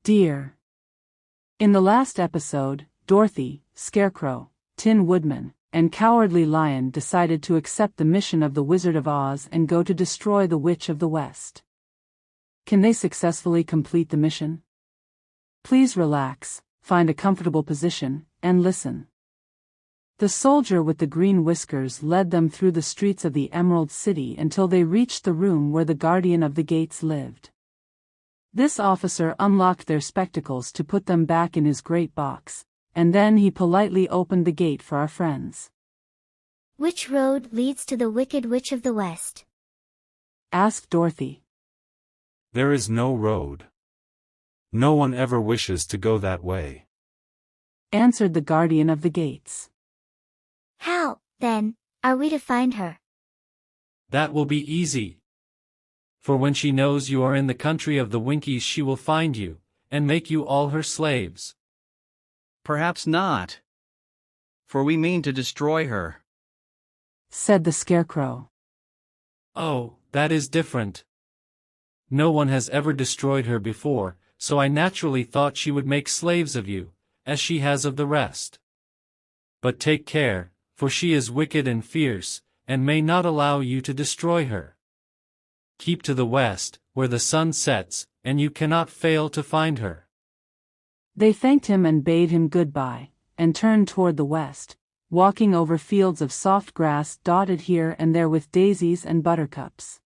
Dear. In the last episode, Dorothy, Scarecrow, Tin Woodman, and Cowardly Lion decided to accept the mission of the Wizard of Oz and go to destroy the Witch of the West. Can they successfully complete the mission? Please relax, find a comfortable position, and listen. The soldier with the green whiskers led them through the streets of the Emerald City until they reached the room where the guardian of the gates lived. This officer unlocked their spectacles to put them back in his great box, and then he politely opened the gate for our friends. Which road leads to the Wicked Witch of the West? Asked Dorothy. There is no road. No one ever wishes to go that way. Answered the guardian of the gates. How, then, are we to find her? That will be easy. For when she knows you are in the country of the Winkies, she will find you, and make you all her slaves. Perhaps not. For we mean to destroy her, said the Scarecrow. Oh, that is different. No one has ever destroyed her before, so I naturally thought she would make slaves of you, as she has of the rest. But take care, for she is wicked and fierce, and may not allow you to destroy her. Keep to the west, where the sun sets, and you cannot fail to find her. They thanked him and bade him goodbye, and turned toward the west, walking over fields of soft grass dotted here and there with daisies and buttercups.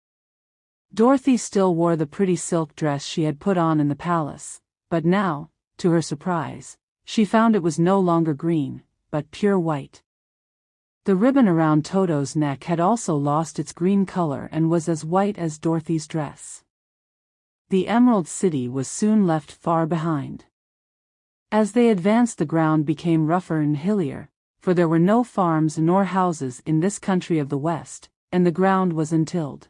Dorothy still wore the pretty silk dress she had put on in the palace, but now, to her surprise, she found it was no longer green, but pure white. The ribbon around Toto's neck had also lost its green color and was as white as Dorothy's dress. The Emerald City was soon left far behind. As they advanced, the ground became rougher and hillier, for there were no farms nor houses in this country of the West, and the ground was untilled.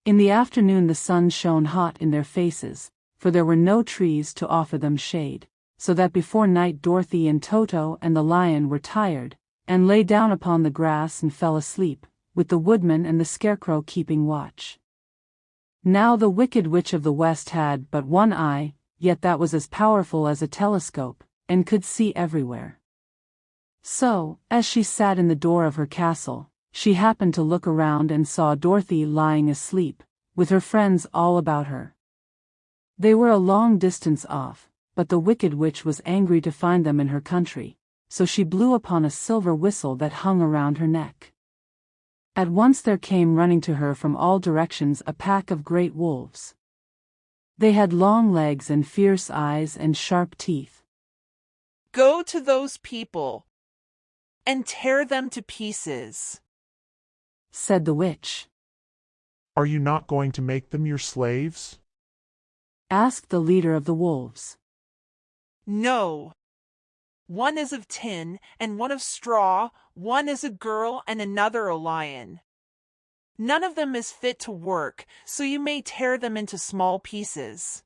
In the afternoon the sun shone hot in their faces, for there were no trees to offer them shade, so that before night Dorothy and Toto and the lion were tired, and lay down upon the grass and fell asleep, with the woodman and the Scarecrow keeping watch. Now the Wicked Witch of the West had but one eye, yet that was as powerful as a telescope, and could see everywhere. So, as she sat in the door of her castle, she happened to look around and saw Dorothy lying asleep, with her friends all about her. They were a long distance off, but the Wicked Witch was angry to find them in her country, so she blew upon a silver whistle that hung around her neck. At once there came running to her from all directions a pack of great wolves. They had long legs and fierce eyes and sharp teeth. Go to those people and tear them to pieces, said the witch. Are you not going to make them your slaves? Asked the leader of the wolves. No. One is of tin and one of straw, one is a girl and another a lion. None of them is fit to work, so you may tear them into small pieces.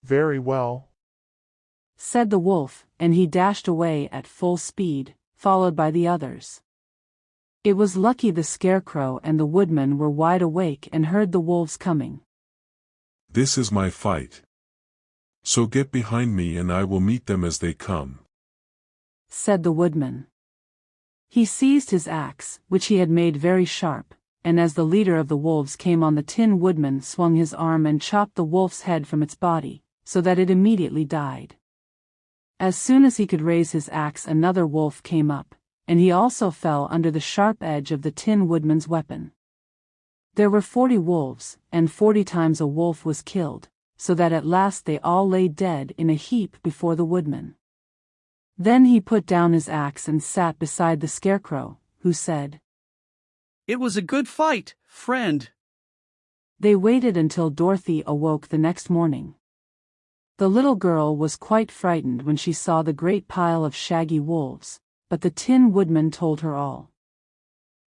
Very well, said the wolf, and he dashed away at full speed, followed by the others. It was lucky the Scarecrow and the woodman were wide awake and heard the wolves coming. This is my fight. So get behind me and I will meet them as they come, said the woodman. He seized his axe, which he had made very sharp, and as the leader of the wolves came on, the Tin Woodman swung his arm and chopped the wolf's head from its body, so that it immediately died. As soon as he could raise his axe, another wolf came up, and he also fell under the sharp edge of the Tin Woodman's weapon. There were 40 wolves, and 40 times a wolf was killed, so that at last they all lay dead in a heap before the woodman. Then he put down his axe and sat beside the Scarecrow, who said, "It was a good fight, friend." They waited until Dorothy awoke the next morning. The little girl was quite frightened when she saw the great pile of shaggy wolves, but the Tin Woodman told her all.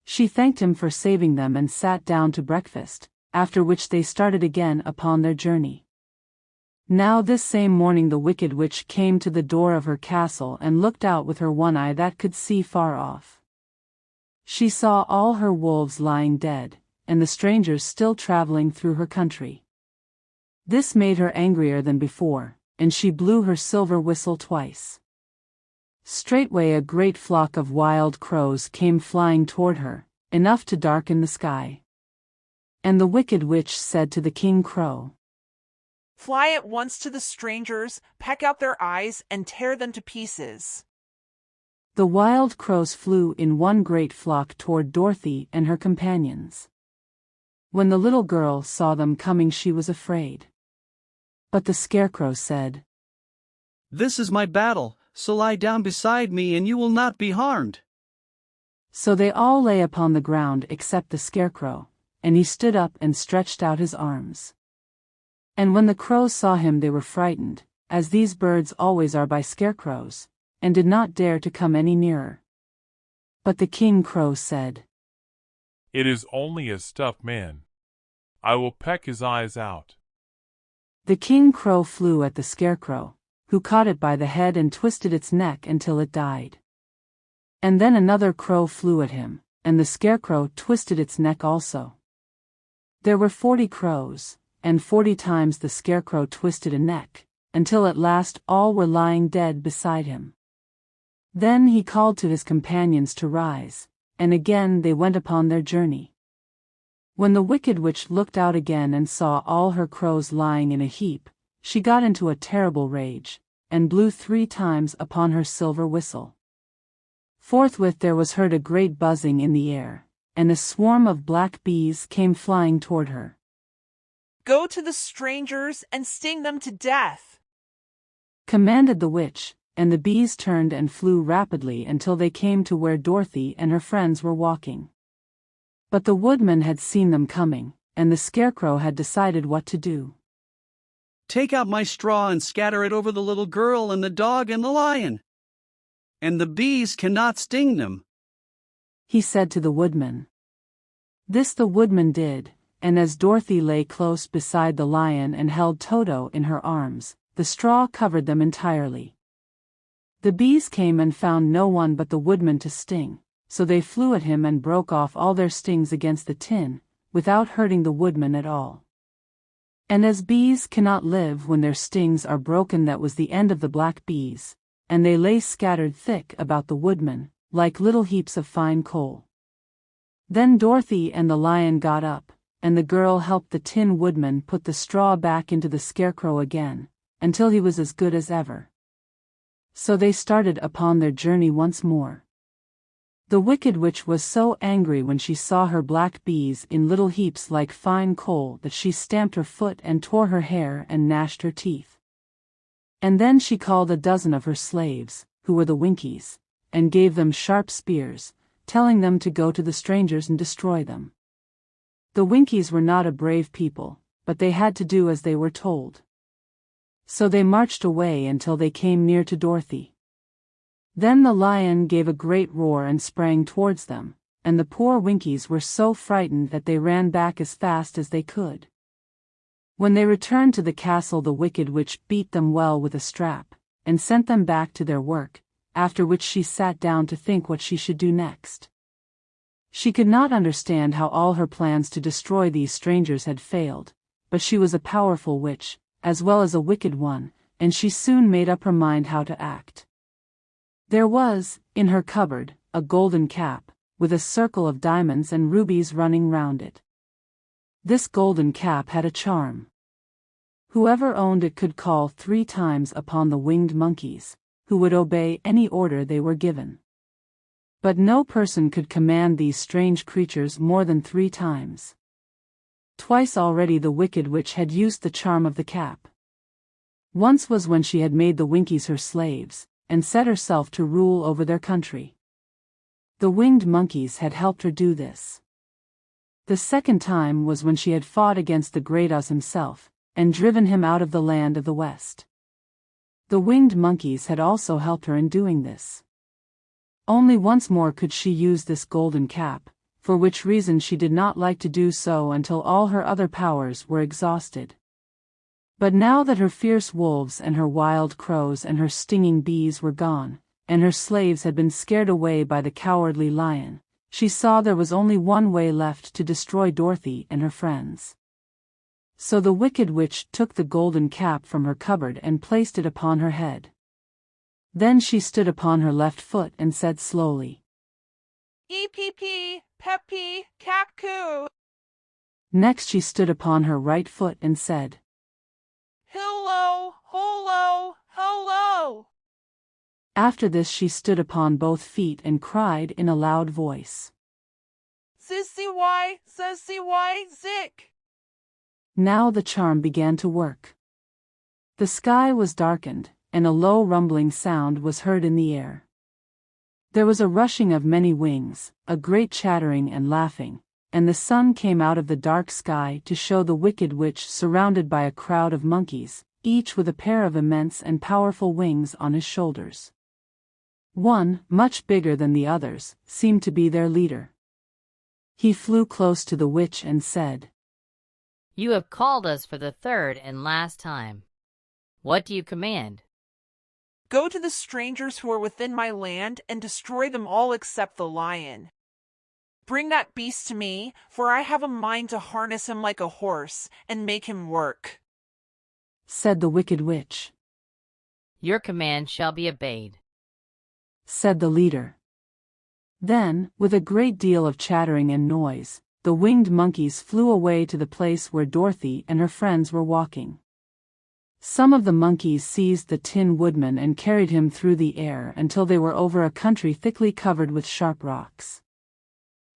She thanked him for saving them and sat down to breakfast, after which they started again upon their journey. Now this same morning the Wicked Witch came to the door of her castle and looked out with her one eye that could see far off. She saw all her wolves lying dead, and the strangers still traveling through her country. This made her angrier than before, and she blew her silver whistle twice. Straightway a great flock of wild crows came flying toward her, enough to darken the sky. And the wicked witch said to the King Crow, "Fly at once to the strangers, peck out their eyes, and tear them to pieces." The wild crows flew in one great flock toward Dorothy and her companions. When the little girl saw them coming, she was afraid. But the Scarecrow said, "This is my battle, so lie down beside me and you will not be harmed." So they all lay upon the ground except the Scarecrow, and he stood up and stretched out his arms. And when the crows saw him they were frightened, as these birds always are by scarecrows, and did not dare to come any nearer. But the King Crow said, "It is only a stuffed man. I will peck his eyes out." The King Crow flew at the Scarecrow, who caught it by the head and twisted its neck until it died. And then another crow flew at him, and the Scarecrow twisted its neck also. There were 40 crows, and 40 times the Scarecrow twisted a neck, until at last all were lying dead beside him. Then he called to his companions to rise, and again they went upon their journey. When the Wicked Witch looked out again and saw all her crows lying in a heap, she got into a terrible rage, and blew 3 times upon her silver whistle. Forthwith there was heard a great buzzing in the air, and a swarm of black bees came flying toward her. "Go to the strangers and sting them to death," commanded the witch, and the bees turned and flew rapidly until they came to where Dorothy and her friends were walking. But the woodman had seen them coming, and the Scarecrow had decided what to do. "Take out my straw and scatter it over the little girl and the dog and the lion. And the bees cannot sting them," he said to the woodman. This the woodman did, and as Dorothy lay close beside the lion and held Toto in her arms, the straw covered them entirely. The bees came and found no one but the woodman to sting, so they flew at him and broke off all their stings against the tin, without hurting the woodman at all. And as bees cannot live when their stings are broken, that was the end of the black bees, and they lay scattered thick about the woodman, like little heaps of fine coal. Then Dorothy and the lion got up, and the girl helped the Tin Woodman put the straw back into the Scarecrow again, until he was as good as ever. So they started upon their journey once more. The Wicked Witch was so angry when she saw her black bees in little heaps like fine coal that she stamped her foot and tore her hair and gnashed her teeth. And then she called a dozen of her slaves, who were the Winkies, and gave them sharp spears, telling them to go to the strangers and destroy them. The Winkies were not a brave people, but they had to do as they were told. So they marched away until they came near to Dorothy. Then the lion gave a great roar and sprang towards them, and the poor Winkies were so frightened that they ran back as fast as they could. When they returned to the castle, the Wicked Witch beat them well with a strap, and sent them back to their work, after which she sat down to think what she should do next. She could not understand how all her plans to destroy these strangers had failed, but she was a powerful witch, as well as a wicked one, and she soon made up her mind how to act. There was, in her cupboard, a golden cap, with a circle of diamonds and rubies running round it. This golden cap had a charm. Whoever owned it could call 3 times upon the winged monkeys, who would obey any order they were given. But no person could command these strange creatures more than 3 times. Twice already the Wicked Witch had used the charm of the cap. Once was when she had made the Winkies her slaves, and set herself to rule over their country. The winged monkeys had helped her do this. The second time was when she had fought against the Great Oz himself, and driven him out of the land of the West. The winged monkeys had also helped her in doing this. Only once more could she use this golden cap, for which reason she did not like to do so until all her other powers were exhausted. But now that her fierce wolves and her wild crows and her stinging bees were gone, and her slaves had been scared away by the cowardly lion, she saw there was only one way left to destroy Dorothy and her friends. So the wicked witch took the golden cap from her cupboard and placed it upon her head. Then she stood upon her left foot and said slowly, EPP, Peppy, Cackoo. Next she stood upon her right foot and said, Hello, holo, hello. After this she stood upon both feet and cried in a loud voice, Sissy, zick. Now the charm began to work. The sky was darkened, and a low rumbling sound was heard in the air. There was a rushing of many wings, a great chattering and laughing, and the sun came out of the dark sky to show the wicked witch surrounded by a crowd of monkeys, each with a pair of immense and powerful wings on his shoulders. One, much bigger than the others, seemed to be their leader. He flew close to the witch and said, You have called us for the third and last time. What do you command? Go to the strangers who are within my land and destroy them all except the lion. Bring that beast to me, for I have a mind to harness him like a horse and make him work, said the wicked witch. Your command shall be obeyed, said the leader. Then, with a great deal of chattering and noise, the winged monkeys flew away to the place where Dorothy and her friends were walking. Some of the monkeys seized the Tin Woodman and carried him through the air until they were over a country thickly covered with sharp rocks.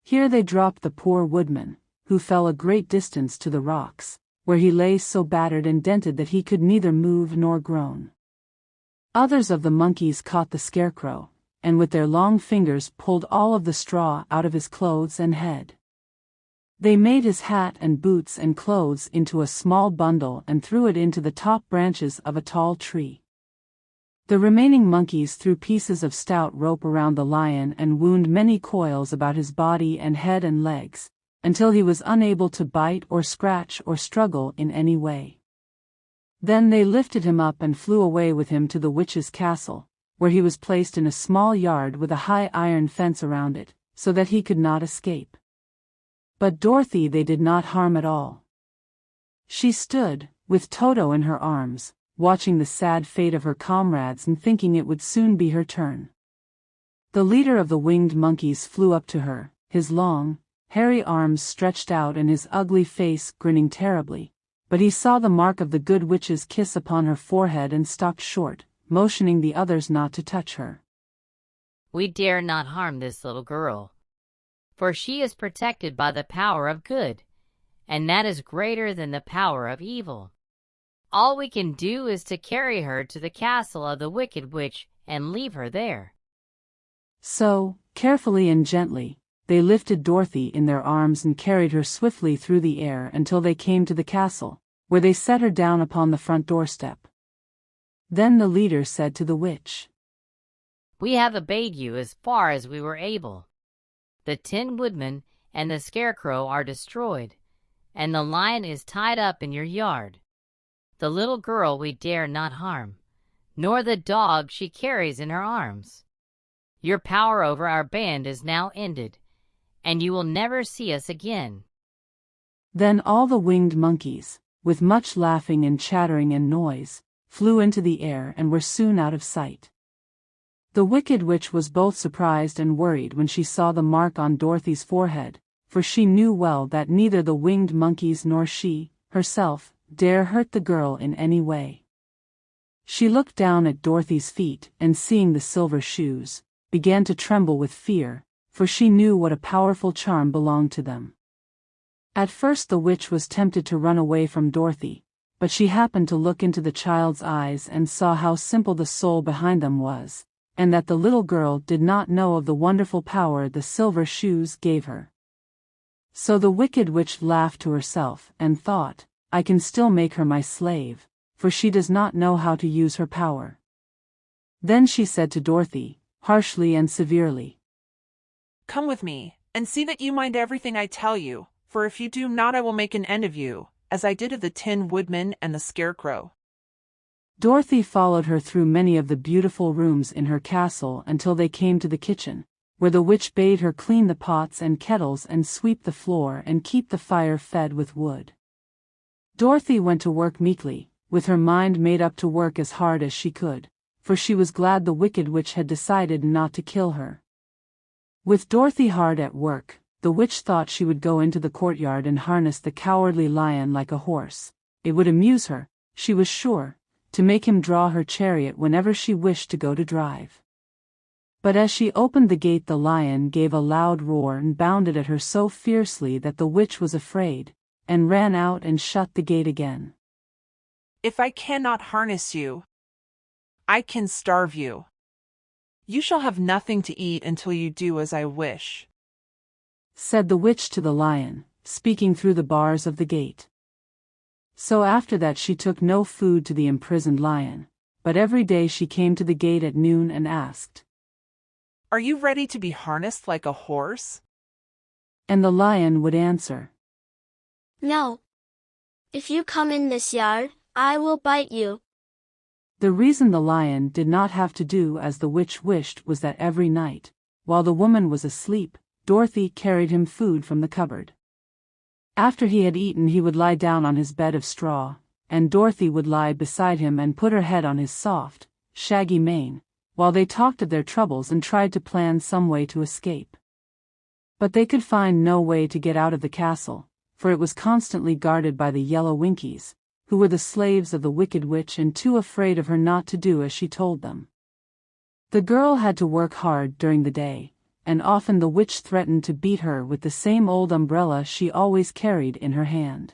Here they dropped the poor woodman, who fell a great distance to the rocks, where he lay so battered and dented that he could neither move nor groan. Others of the monkeys caught the Scarecrow, and with their long fingers pulled all of the straw out of his clothes and head. They made his hat and boots and clothes into a small bundle and threw it into the top branches of a tall tree. The remaining monkeys threw pieces of stout rope around the lion and wound many coils about his body and head and legs, until he was unable to bite or scratch or struggle in any way. Then they lifted him up and flew away with him to the witch's castle, where he was placed in a small yard with a high iron fence around it, so that he could not escape. But Dorothy they did not harm at all. She stood, with Toto in her arms, watching the sad fate of her comrades and thinking it would soon be her turn. The leader of the winged monkeys flew up to her, his long, hairy arms stretched out and his ugly face grinning terribly, but he saw the mark of the good witch's kiss upon her forehead and stopped short, motioning the others not to touch her. We dare not harm this little girl, for she is protected by the power of good, and that is greater than the power of evil. All we can do is to carry her to the castle of the wicked witch and leave her there. So, carefully and gently, they lifted Dorothy in their arms and carried her swiftly through the air until they came to the castle, where they set her down upon the front doorstep. Then the leader said to the witch, We have obeyed you as far as we were able. The Tin Woodman and the Scarecrow are destroyed, and the lion is tied up in your yard. The little girl we dare not harm, nor the dog she carries in her arms. Your power over our band is now ended, and you will never see us again. Then all the winged monkeys, with much laughing and chattering and noise, flew into the air and were soon out of sight. The wicked witch was both surprised and worried when she saw the mark on Dorothy's forehead, for she knew well that neither the winged monkeys nor she, herself, dare hurt the girl in any way. She looked down at Dorothy's feet and seeing the silver shoes, began to tremble with fear, for she knew what a powerful charm belonged to them. At first the witch was tempted to run away from Dorothy, but she happened to look into the child's eyes and saw how simple the soul behind them was, and that the little girl did not know of the wonderful power the silver shoes gave her. So the wicked witch laughed to herself and thought, I can still make her my slave, for she does not know how to use her power. Then she said to Dorothy, harshly and severely, Come with me, and see that you mind everything I tell you, for if you do not I will make an end of you, as I did of the Tin Woodman and the Scarecrow. Dorothy followed her through many of the beautiful rooms in her castle until they came to the kitchen, where the witch bade her clean the pots and kettles and sweep the floor and keep the fire fed with wood. Dorothy went to work meekly, with her mind made up to work as hard as she could, for she was glad the wicked witch had decided not to kill her. With Dorothy hard at work, the witch thought she would go into the courtyard and harness the cowardly lion like a horse. It would amuse her, she was sure, to make him draw her chariot whenever she wished to go to drive. But as she opened the gate, the lion gave a loud roar and bounded at her so fiercely that the witch was afraid, and ran out and shut the gate again. If I cannot harness you, I can starve you. You shall have nothing to eat until you do as I wish, said the witch to the lion, speaking through the bars of the gate. So after that she took no food to the imprisoned lion, but every day she came to the gate at noon and asked, "Are you ready to be harnessed like a horse?" And the lion would answer, "No. If you come in this yard, I will bite you." The reason the lion did not have to do as the witch wished was that every night, while the woman was asleep, Dorothy carried him food from the cupboard. After he had eaten, he would lie down on his bed of straw, and Dorothy would lie beside him and put her head on his soft, shaggy mane, while they talked of their troubles and tried to plan some way to escape. But they could find no way to get out of the castle, for it was constantly guarded by the yellow Winkies, who were the slaves of the wicked witch and too afraid of her not to do as she told them. The girl had to work hard during the day, and often the witch threatened to beat her with the same old umbrella she always carried in her hand.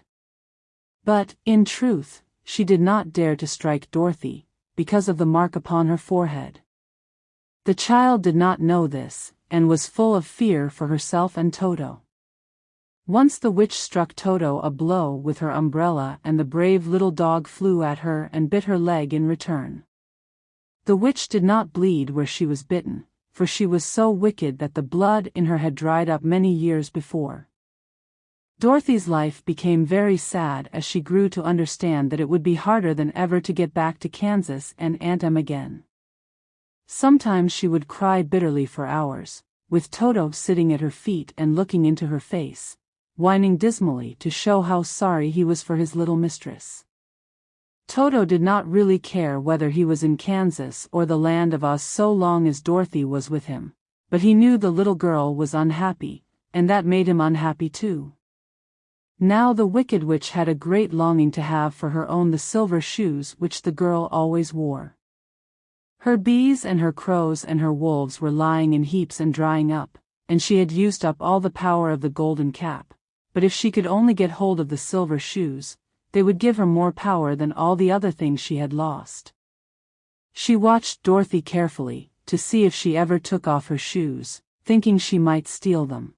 But, in truth, she did not dare to strike Dorothy, because of the mark upon her forehead. The child did not know this, and was full of fear for herself and Toto. Once the witch struck Toto a blow with her umbrella, and the brave little dog flew at her and bit her leg in return. The witch did not bleed where she was bitten, for she was so wicked that the blood in her had dried up many years before. Dorothy's life became very sad as she grew to understand that it would be harder than ever to get back to Kansas and Aunt Em again. Sometimes she would cry bitterly for hours, with Toto sitting at her feet and looking into her face, whining dismally to show how sorry he was for his little mistress. Toto did not really care whether he was in Kansas or the land of Oz so long as Dorothy was with him, but he knew the little girl was unhappy, and that made him unhappy too. Now the wicked witch had a great longing to have for her own the silver shoes which the girl always wore. Her bees and her crows and her wolves were lying in heaps and drying up, and she had used up all the power of the golden cap, but if she could only get hold of the silver shoes, they would give her more power than all the other things she had lost. She watched Dorothy carefully, to see if she ever took off her shoes, thinking she might steal them.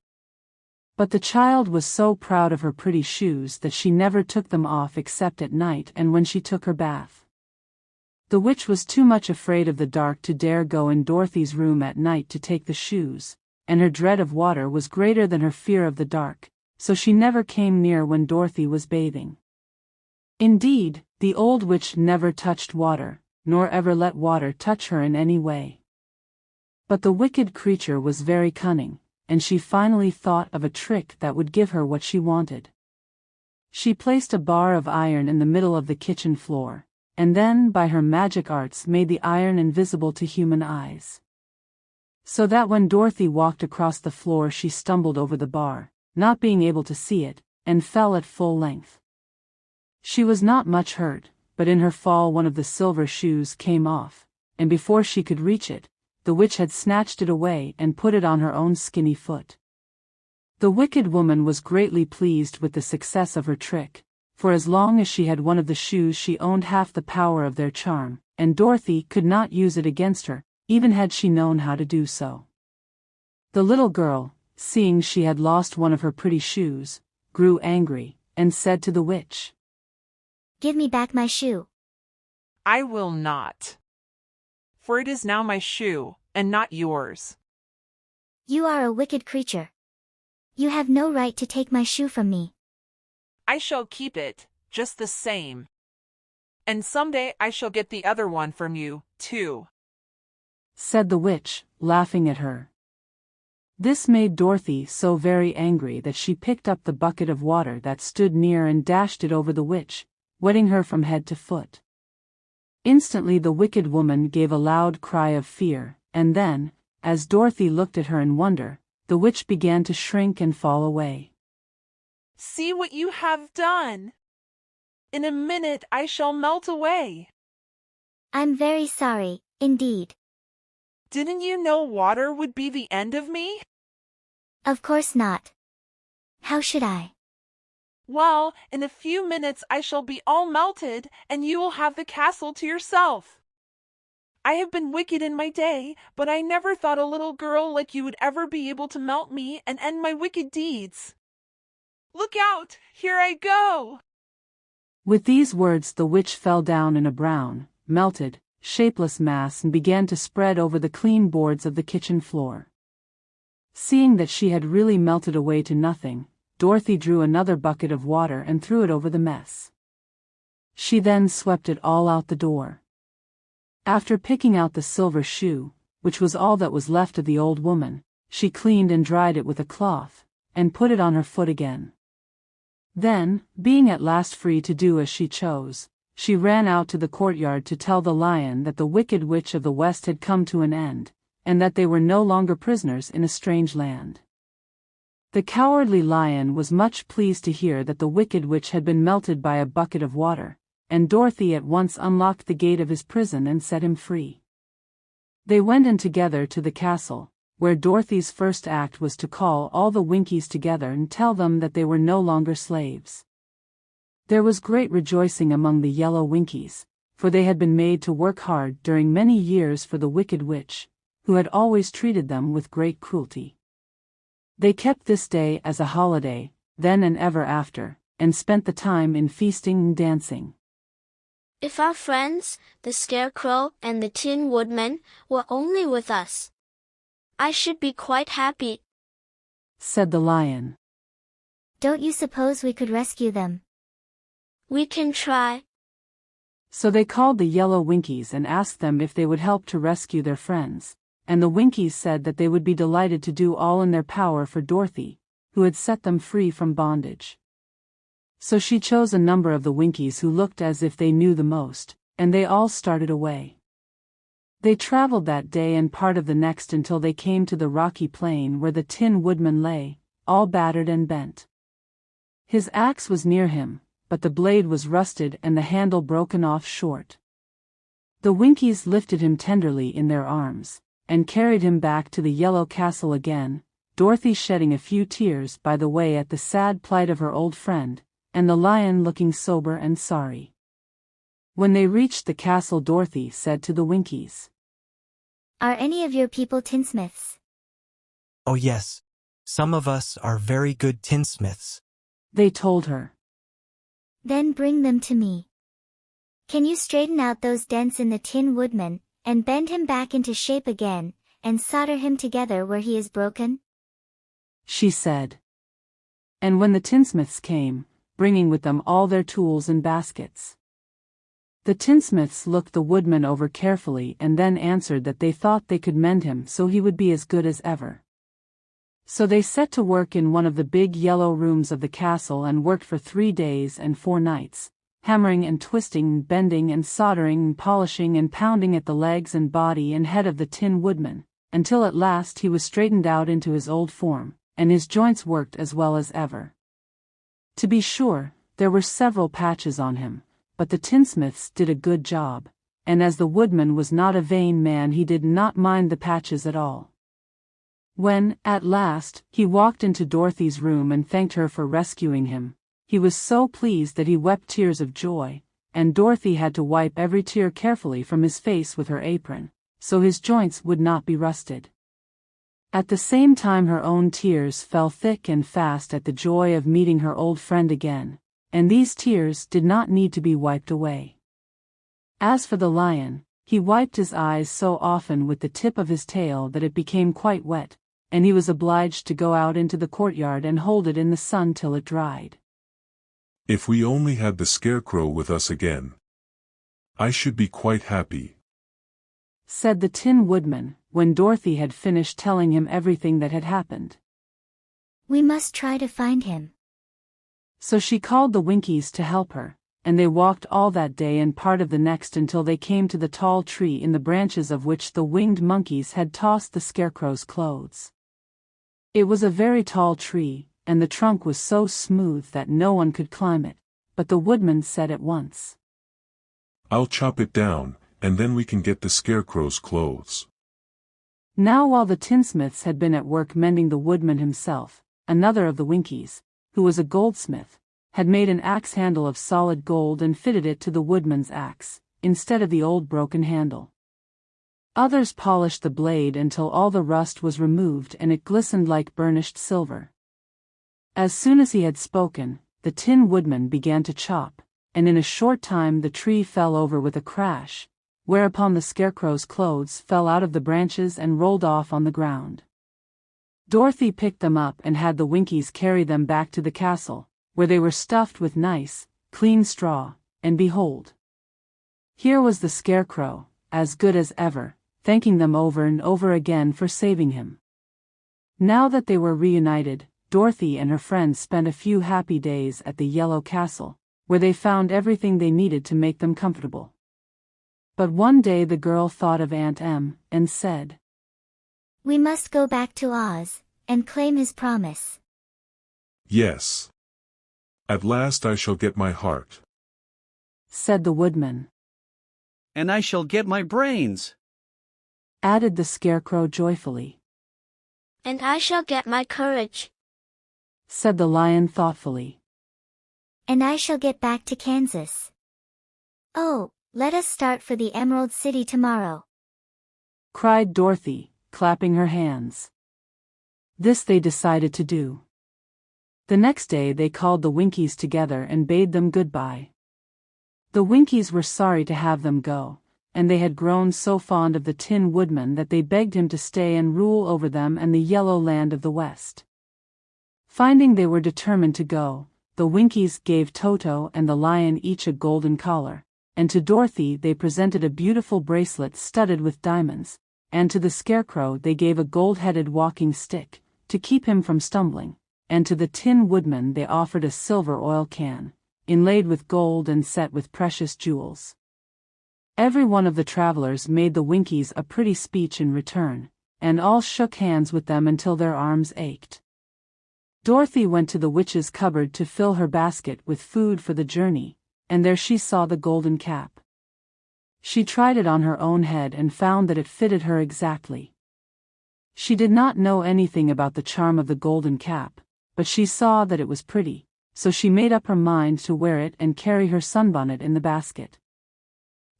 But the child was so proud of her pretty shoes that she never took them off except at night and when she took her bath. The witch was too much afraid of the dark to dare go in Dorothy's room at night to take the shoes, and her dread of water was greater than her fear of the dark, so she never came near when Dorothy was bathing. Indeed, the old witch never touched water, nor ever let water touch her in any way. But the wicked creature was very cunning, and she finally thought of a trick that would give her what she wanted. She placed a bar of iron in the middle of the kitchen floor, and then by her magic arts made the iron invisible to human eyes. So that when Dorothy walked across the floor she stumbled over the bar, not being able to see it, and fell at full length. She was not much hurt, but in her fall one of the silver shoes came off, and before she could reach it, the witch had snatched it away and put it on her own skinny foot. The wicked woman was greatly pleased with the success of her trick, for as long as she had one of the shoes she owned half the power of their charm, and Dorothy could not use it against her, even had she known how to do so. The little girl, seeing she had lost one of her pretty shoes, grew angry, and said to the witch, "Give me back my shoe." "I will not. For it is now my shoe, and not yours." "You are a wicked creature. You have no right to take my shoe from me." "I shall keep it, just the same. And someday I shall get the other one from you, too," said the witch, laughing at her. This made Dorothy so very angry that she picked up the bucket of water that stood near and dashed it over the witch, wetting her from head to foot. Instantly the wicked woman gave a loud cry of fear, and then, as Dorothy looked at her in wonder, the witch began to shrink and fall away. See what you have done! In a minute I shall melt away. I'm very sorry, indeed. Didn't you know water would be the end of me? Of course not. How should I? Well, in a few minutes I shall be all melted, and you will have the castle to yourself. I have been wicked in my day, but I never thought a little girl like you would ever be able to melt me and end my wicked deeds. Look out! Here I go! With these words the witch fell down in a brown, melted, shapeless mass and began to spread over the clean boards of the kitchen floor. Seeing that she had really melted away to nothing, Dorothy drew another bucket of water and threw it over the mess. She then swept it all out the door. After picking out the silver shoe, which was all that was left of the old woman, she cleaned and dried it with a cloth, and put it on her foot again. Then, being at last free to do as she chose, she ran out to the courtyard to tell the lion that the wicked witch of the West had come to an end, and that they were no longer prisoners in a strange land. The cowardly lion was much pleased to hear that the wicked witch had been melted by a bucket of water, and Dorothy at once unlocked the gate of his prison and set him free. They went in together to the castle, where Dorothy's first act was to call all the Winkies together and tell them that they were no longer slaves. There was great rejoicing among the yellow Winkies, for they had been made to work hard during many years for the wicked witch, who had always treated them with great cruelty. They kept this day as a holiday, then and ever after, and spent the time in feasting and dancing. If our friends, the Scarecrow and the Tin Woodman, were only with us, I should be quite happy, said the lion. Don't you suppose we could rescue them? We can try. So they called the yellow Winkies and asked them if they would help to rescue their friends, and the Winkies said that they would be delighted to do all in their power for Dorothy, who had set them free from bondage. So she chose a number of the Winkies who looked as if they knew the most, and they all started away. They traveled that day and part of the next until they came to the rocky plain where the Tin Woodman lay, all battered and bent. His axe was near him, but the blade was rusted and the handle broken off short. The Winkies lifted him tenderly in their arms, and carried him back to the yellow castle again, Dorothy shedding a few tears by the way at the sad plight of her old friend, and the lion looking sober and sorry. When they reached the castle, Dorothy said to the Winkies, Are any of your people tinsmiths? Oh yes, some of us are very good tinsmiths, they told her. Then bring them to me. Can you straighten out those dents in the Tin Woodman, and bend him back into shape again, and solder him together where he is broken? She said. And when the tinsmiths came, bringing with them all their tools and baskets, the tinsmiths looked the woodman over carefully and then answered that they thought they could mend him so he would be as good as ever. So they set to work in one of the big yellow rooms of the castle and worked for 3 days and 4 nights, hammering and twisting and bending and soldering and polishing and pounding at the legs and body and head of the Tin Woodman, until at last he was straightened out into his old form, and his joints worked as well as ever. To be sure, there were several patches on him, but the tinsmiths did a good job, and as the woodman was not a vain man he did not mind the patches at all. When, at last, he walked into Dorothy's room and thanked her for rescuing him, he was so pleased that he wept tears of joy, and Dorothy had to wipe every tear carefully from his face with her apron, so his joints would not be rusted. At the same time her own tears fell thick and fast at the joy of meeting her old friend again, and these tears did not need to be wiped away. As for the lion, he wiped his eyes so often with the tip of his tail that it became quite wet, and he was obliged to go out into the courtyard and hold it in the sun till it dried. If we only had the Scarecrow with us again, I should be quite happy, said the Tin Woodman, when Dorothy had finished telling him everything that had happened. We must try to find him. So she called the Winkies to help her, and they walked all that day and part of the next until they came to the tall tree in the branches of which the winged monkeys had tossed the Scarecrow's clothes. It was a very tall tree, and the trunk was so smooth that no one could climb it, but the Woodman said at once, I'll chop it down, and then we can get the Scarecrow's clothes. Now while the tinsmiths had been at work mending the Woodman himself, another of the Winkies, who was a goldsmith, had made an axe handle of solid gold and fitted it to the Woodman's axe, instead of the old broken handle. Others polished the blade until all the rust was removed and it glistened like burnished silver. As soon as he had spoken, the Tin Woodman began to chop, and in a short time the tree fell over with a crash, whereupon the Scarecrow's clothes fell out of the branches and rolled off on the ground. Dorothy picked them up and had the Winkies carry them back to the castle, where they were stuffed with nice, clean straw, and behold! Here was the Scarecrow, as good as ever, thanking them over and over again for saving him. Now that they were reunited, Dorothy and her friends spent a few happy days at the Yellow Castle, where they found everything they needed to make them comfortable. But one day the girl thought of Aunt Em, and said, We must go back to Oz, and claim his promise. Yes. At last I shall get my heart, said the Woodman. And I shall get my brains, added the Scarecrow joyfully. And I shall get my courage, said the Lion thoughtfully. And I shall get back to Kansas. Oh, let us start for the Emerald City tomorrow, cried Dorothy, clapping her hands. This they decided to do. The next day they called the Winkies together and bade them goodbye. The Winkies were sorry to have them go, and they had grown so fond of the Tin Woodman that they begged him to stay and rule over them and the Yellow Land of the West. Finding they were determined to go, the Winkies gave Toto and the Lion each a golden collar, and to Dorothy they presented a beautiful bracelet studded with diamonds, and to the Scarecrow they gave a gold-headed walking stick, to keep him from stumbling, and to the Tin Woodman they offered a silver oil can, inlaid with gold and set with precious jewels. Every one of the travelers made the Winkies a pretty speech in return, and all shook hands with them until their arms ached. Dorothy went to the witch's cupboard to fill her basket with food for the journey, and there she saw the golden cap. She tried it on her own head and found that it fitted her exactly. She did not know anything about the charm of the golden cap, but she saw that it was pretty, so she made up her mind to wear it and carry her sunbonnet in the basket.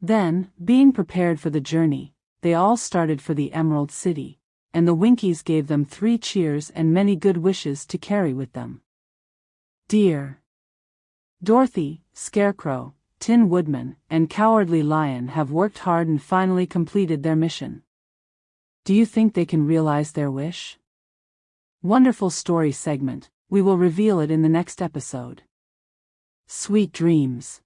Then, being prepared for the journey, they all started for the Emerald City, and the Winkies gave them 3 cheers and many good wishes to carry with them. Dear Dorothy, Scarecrow, Tin Woodman, and Cowardly Lion have worked hard and finally completed their mission. Do you think they can realize their wish? Wonderful story segment, we will reveal it in the next episode. Sweet dreams.